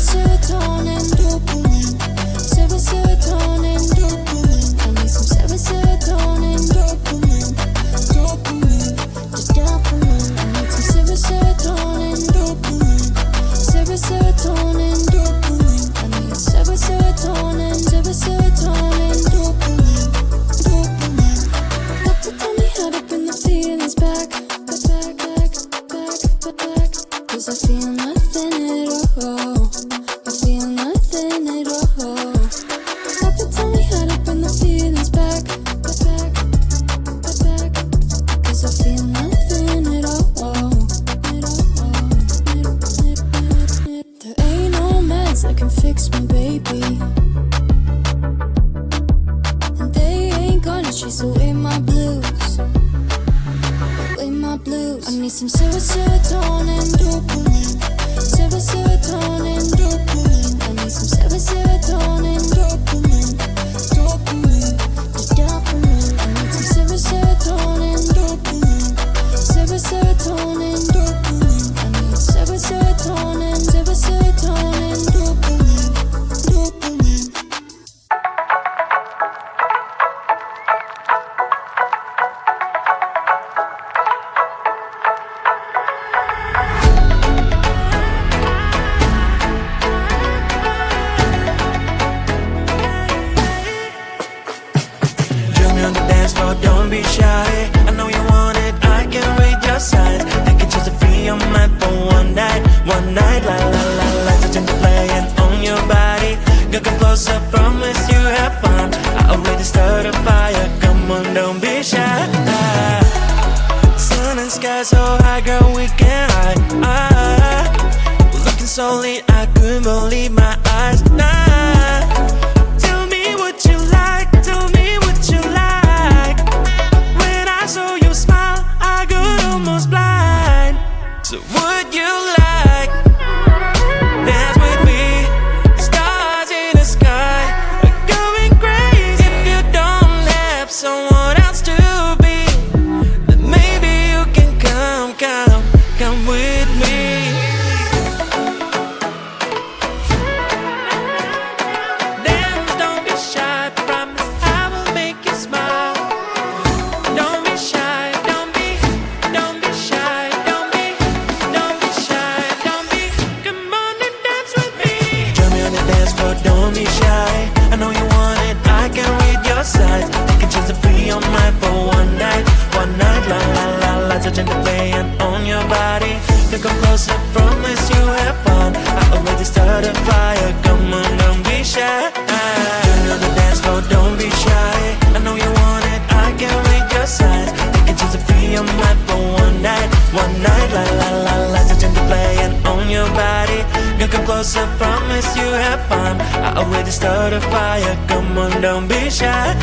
serotonin, dopamine. Serotonin, dopamine. I need some serotonin, dopamine. Dopamine, the dopamine. I need some serotonin, dopamine. Serotonin, dopamine. I need serotonin, dopamine. Dopamine. Got to tell me how to bring the feelings back. Cause I feel nothing at all. I feel nothing at all. Got to tell me how to bring the feelings back. Cause I feel nothing at all. There ain't no meds that can fix me, baby. And they ain't gonna chase away my blues. Away my blues. I need some serotonin, dopamine. Serotonin, dopamine. I need some serotonin, dopamine. Dopamine, the dopamine. I need some serotonin, dopamine. Serotonin, dopamine. I need serotonin, dopamine. Dopamine. Don't be shy, I know you want it, I can read your signs. I can choose to free your mind for one night, la la la la. So change the playing on your body. Girl, come closer, promise you have fun. I already started a fire, come on, don't be shy. Sun and sky so high, girl, we can hide. We're looking so lit, I couldn't believe my eyes. Tell me what you like, tell me what you like. When I saw you smile, I got almost blind. So would you like dance with me? Stars in the sky are going crazy. If you don't have someone else to be, then maybe you can come with me. Dance, don't be shy, promise I will make you smile. Don't be shy, don't be shy, don't be shy, don't be. Come on and dance with me. Join me on the dance floor, don't be shy. I know you want it, I can read your signs. Take a chance to free your mind for one night, la la la la. So change the playing on your body. You come closer, promise you have fun. I already started a fire, come on, don't be shy. Join me on the dance floor, don't be shy. I know you want it, I can read your signs. Take a chance to free your mind for one night, la la la la. So change the playing on your body. You come closer, promise you have fun. I already started a fire, come on, don't be shy.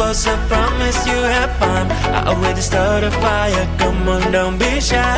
close, I promise you have fun. I already started a fire, come on, don't be shy.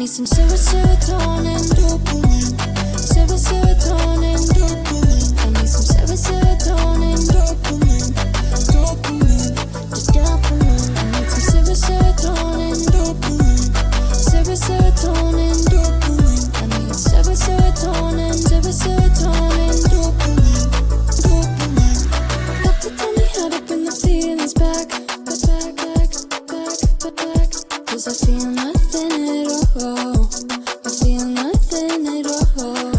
need some serotonin, dopamine. Serotonin, dopamine. I need some serotonin, dopamine. Dopamine, just dopamine. I need some serotonin, dopamine. Serotonin, dopamine. I need serotonin, dopamine. Dopamine. Got to tell me how to bring the feelings back. Cause I feel nothing at all. I feel nothing at all.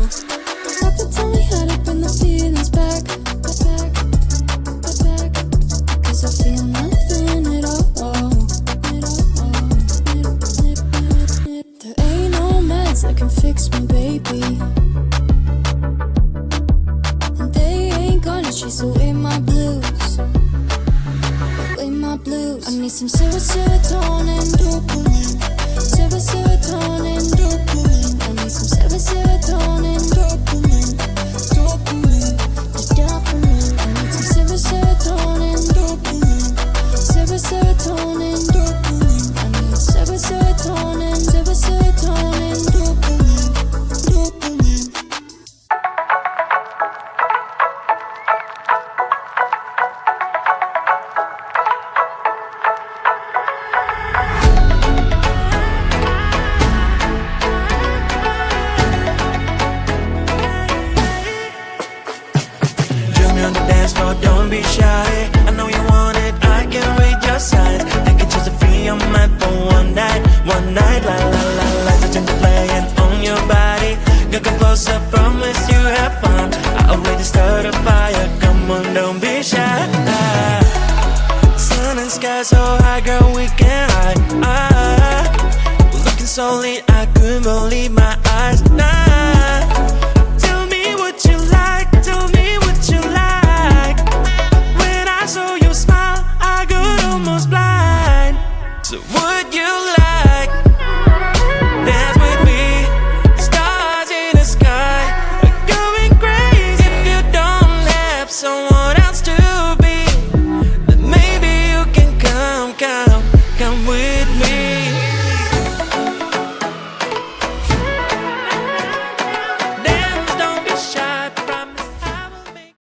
Got to tell me how to bring the feelings back. Cause I feel nothing at all. There ain't no meds that can fix me, baby. And they ain't gonna chase away my blues. Away my blues. I need some serotonin, dopamine. Serotonin, dopamine. I need some serotonin, dopamine. Dopamine, just dopamine. I need some serotonin, dopamine. Serotonin, dopamine. I need serotonin, dopamine. Dopamine. Don't be shy, I know you want it, I can read your signs. I can just free your mind for one night, la la la la. Touching the playing on your body, you come closer, promise you have fun. I already started a fire, come on, don't be shy. Sun and sky so high, girl, we can hide. Looking so lit, I couldn't believe my eyes. Tell me what you like, tell me what you like. So you smile, I got almost blind. So what